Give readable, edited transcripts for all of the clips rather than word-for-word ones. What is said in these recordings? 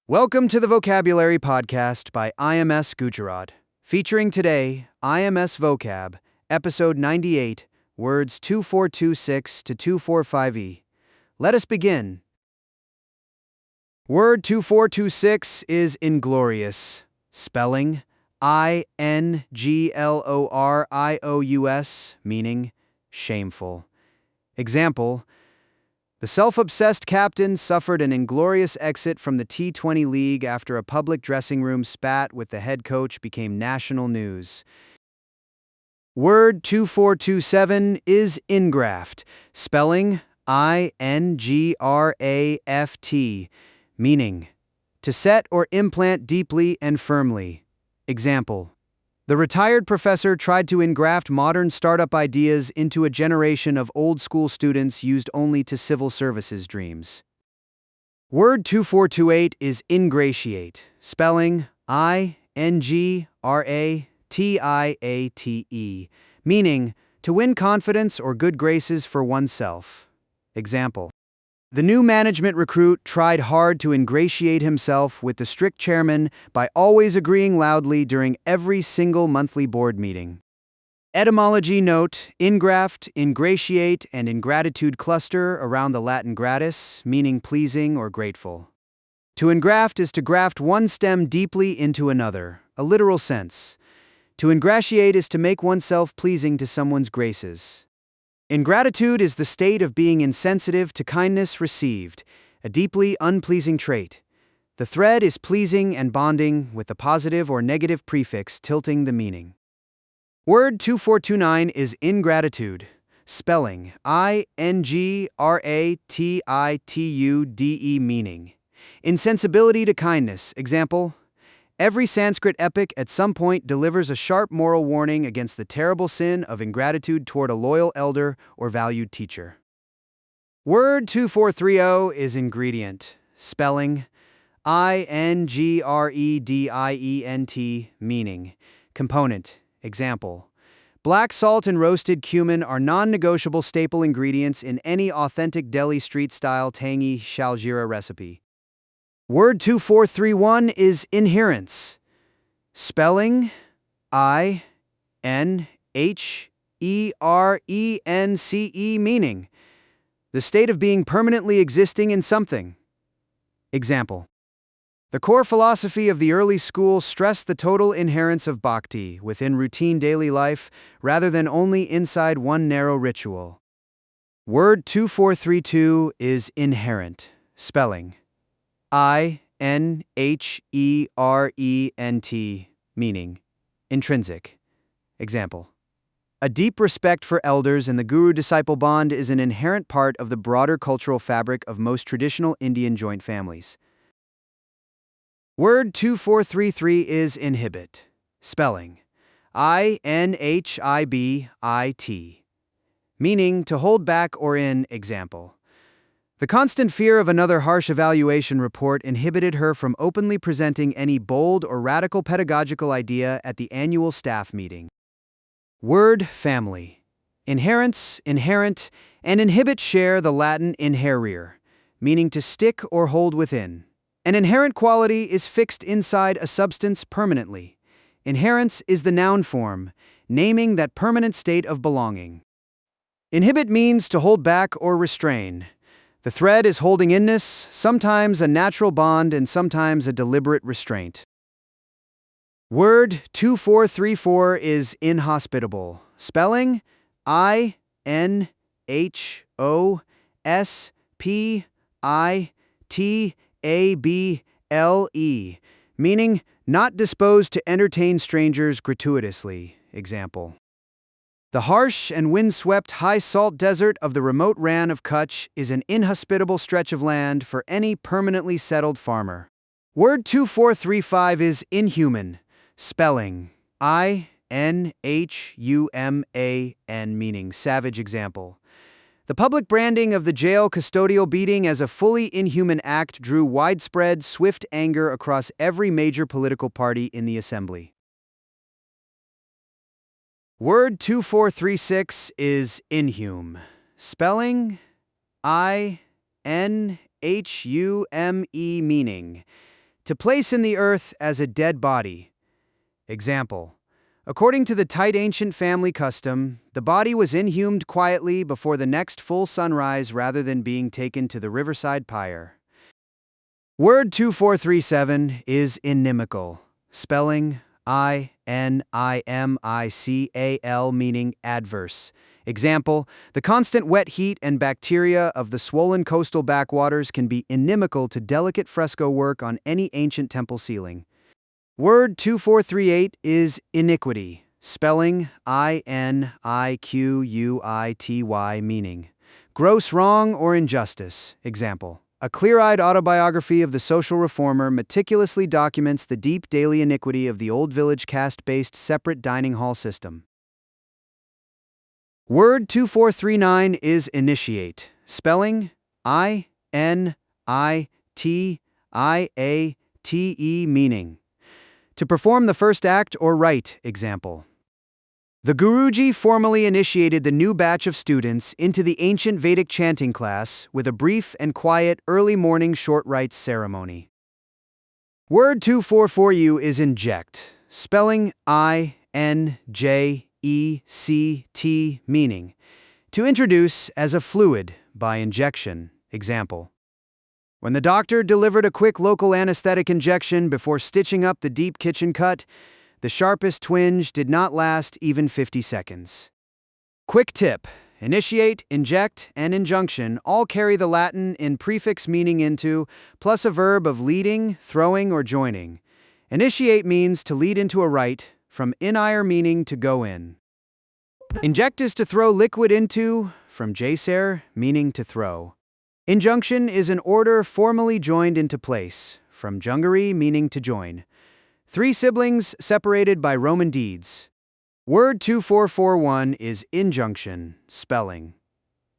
Welcome to the Vocabulary Podcast by IMS Gujarat, featuring today IMS Vocab, Episode 98, words 2426 to 245e. Let us begin. Word 2426 is inglorious, spelling Inglorious, meaning shameful. Example: the self-obsessed captain suffered an inglorious exit from the T20 League after a public dressing room spat with the head coach became national news. Word 2427 is ingraft, spelling Ingraft, meaning to set or implant deeply and firmly. Example: the retired professor tried to engraft modern startup ideas into a generation of old-school students used only to civil services dreams. Word 2428 is ingratiate, spelling Ingratiate, meaning to win confidence or good graces for oneself. Example: the new management recruit tried hard to ingratiate himself with the strict chairman by always agreeing loudly during every single monthly board meeting. Etymology note: ingraft, ingratiate, and ingratitude cluster around the Latin gratis, meaning pleasing or grateful. To engraft is to graft one stem deeply into another, a literal sense. To ingratiate is to make oneself pleasing to someone's graces. Ingratitude is the state of being insensitive to kindness received, a deeply unpleasing trait. The thread is pleasing and bonding, with the positive or negative prefix tilting the meaning. Word 2429 is ingratitude, spelling Ingratitude, meaning insensibility to kindness. Example: every Sanskrit epic at some point delivers a sharp moral warning against the terrible sin of ingratitude toward a loyal elder or valued teacher. Word 2430 is ingredient, spelling Ingredient, meaning component. Example: black salt and roasted cumin are non-negotiable staple ingredients in any authentic Delhi street-style tangy shaljeera recipe. Word 2431 is inherence, spelling Inherence, meaning the state of being permanently existing in something. Example: the core philosophy of the early school stressed the total inherence of bhakti within routine daily life rather than only inside one narrow ritual. Word 2432 is inherent, spelling Inherent, meaning intrinsic. Example: a deep respect for elders and the guru-disciple bond is an inherent part of the broader cultural fabric of most traditional Indian joint families. Word 2433 is inhibit, spelling Inhibit, meaning to hold back or in. Example: the constant fear of another harsh evaluation report inhibited her from openly presenting any bold or radical pedagogical idea at the annual staff meeting. Word family: inherence, inherent, and inhibit share the Latin inherere, meaning to stick or hold within. An inherent quality is fixed inside a substance permanently. Inherence is the noun form, naming that permanent state of belonging. Inhibit means to hold back or restrain. The thread is holding inness, sometimes a natural bond and sometimes a deliberate restraint. Word 2434 is inhospitable, spelling Inhospitable, meaning not disposed to entertain strangers gratuitously. Example: the harsh and wind-swept high-salt desert of the remote Rann of Kutch is an inhospitable stretch of land for any permanently settled farmer. Word 2435 is inhuman, spelling Inhuman, meaning savage. Example: the public branding of the jail custodial beating as a fully inhuman act drew widespread, swift anger across every major political party in the assembly. Word 2436 is inhume, spelling Inhume, meaning to place in the earth as a dead body. Example. According to the tight ancient family custom, the body was inhumed quietly before the next full sunrise rather than being taken to the riverside pyre. Word 2437 is inimical, spelling I-N-I-M-I-C-A-L, meaning adverse. Example, the constant wet heat and bacteria of the swollen coastal backwaters can be inimical to delicate fresco work on any ancient temple ceiling. Word 2438 is iniquity, spelling I-N-I-Q-U-I-T-Y, meaning gross wrong or injustice. Example, a clear-eyed autobiography of the social reformer meticulously documents the deep daily iniquity of the old village caste-based separate dining hall system. Word 2439 is initiate, spelling I-N-I-T-I-A-T-E, meaning to perform the first act or rite. Example, the Guruji formally initiated the new batch of students into the ancient Vedic chanting class with a brief and quiet early morning short rites ceremony. Word 244U is inject, spelling I-N-J-E-C-T, meaning to introduce as a fluid by injection. Example, when the doctor delivered a quick local anesthetic injection before stitching up the deep kitchen cut, the sharpest twinge did not last even 50 seconds. Quick tip: initiate, inject, and injunction all carry the Latin in prefix meaning into, plus a verb of leading, throwing, or joining. Initiate means to lead into a rite, from inire meaning to go in. Inject is to throw liquid into, from jacer, meaning to throw. Injunction is an order formally joined into place, from jungere, meaning to join. Three siblings separated by Roman deeds. Word 2441 is injunction, spelling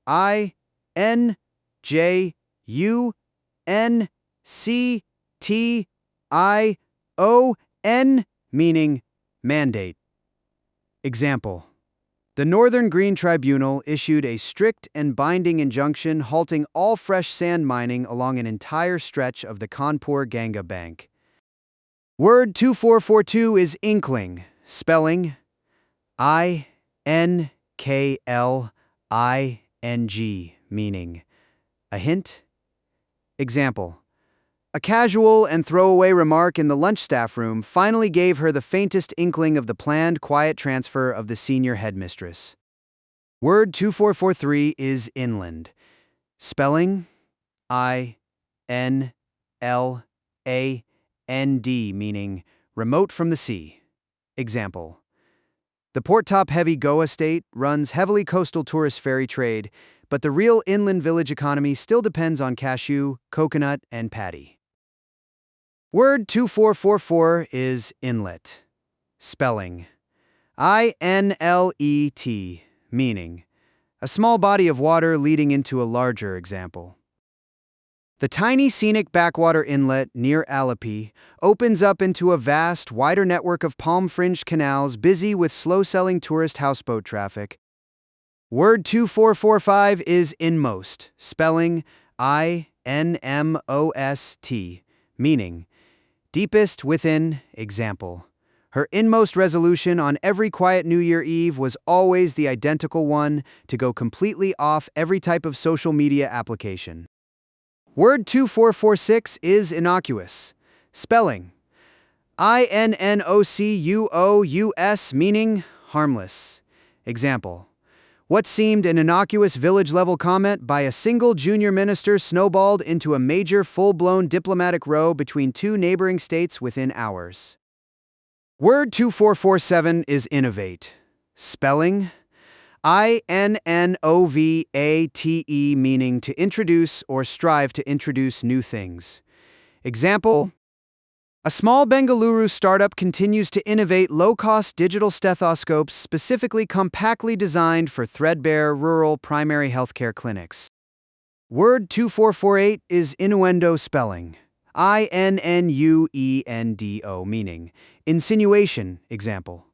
I-N-J-U-N-C-T-I-O-N, meaning mandate. Example, the Northern Green Tribunal issued a strict and binding injunction halting all fresh sand mining along an entire stretch of the Kanpur Ganga bank. Word 2442 is inkling, spelling I-N-K-L-I-N-G, meaning a hint. Example, a casual and throwaway remark in the lunch staff room finally gave her the faintest inkling of the planned quiet transfer of the senior headmistress. Word 2443 is inland, spelling I-N-L-A-N-D, meaning remote from the sea. Example, the port-top-heavy Goa state runs heavily coastal tourist ferry trade, but the real inland village economy still depends on cashew, coconut, and paddy. Word 2444 is inlet, spelling I-N-L-E-T, meaning a small body of water leading into a larger. Example, the tiny scenic backwater inlet near Alleppey opens up into a vast, wider network of palm-fringed canals busy with slow-selling tourist houseboat traffic. Word 2445 is inmost, spelling I-N-M-O-S-T, meaning deepest within. Example, her inmost resolution on every quiet New Year Eve was always the identical one: to go completely off every type of social media application. Word 2446 is innocuous, spelling I-N-N-O-C-U-O-U-S, meaning harmless. Example, what seemed an innocuous village-level comment by a single junior minister snowballed into a major full-blown diplomatic row between two neighboring states within hours. Word 2447 is innovate, spelling I-N-N-O-V-A-T-E, meaning to introduce or strive to introduce new things. Example, a small Bengaluru startup continues to innovate low-cost digital stethoscopes specifically compactly designed for threadbare rural primary healthcare clinics. Word 2448 is innuendo, spelling I-N-N-U-E-N-D-O, meaning insinuation. Example,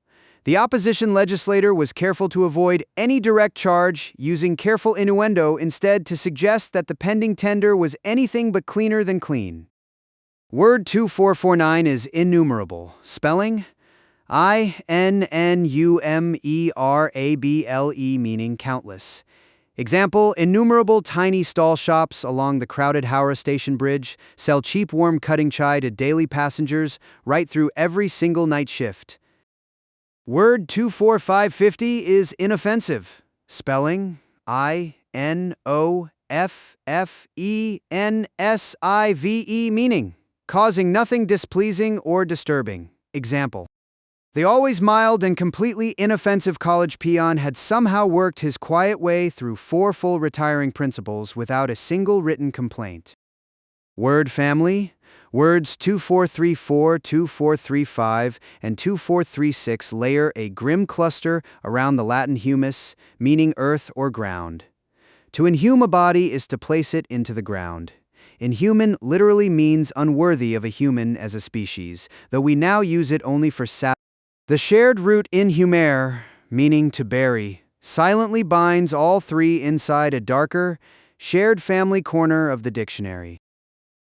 the opposition legislator was careful to avoid any direct charge, using careful innuendo instead to suggest that the pending tender was anything but cleaner than clean. Word 2449 is innumerable. Spelling? INNUMERABLE, meaning countless. Example, innumerable tiny stall shops along the crowded Howrah Station Bridge sell cheap warm cutting chai to daily passengers right through every single night shift. Word 24550 is inoffensive. Spelling? INOFFENSIVE, meaning causing nothing displeasing or disturbing. Example, the always mild and completely inoffensive college peon had somehow worked his quiet way through 4 full retiring principals without a single written complaint. Word family? Words 2434, 2435, and 2436 layer a grim cluster around the Latin humus, meaning earth or ground. To inhume a body is to place it into the ground. Inhuman literally means unworthy of a human as a species, though we now use it only for The shared root inhumere, meaning to bury, silently binds all three inside a darker, shared family corner of the dictionary.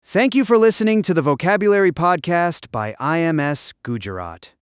Thank you for listening to the Vocabulary Podcast by IMS Gujarat.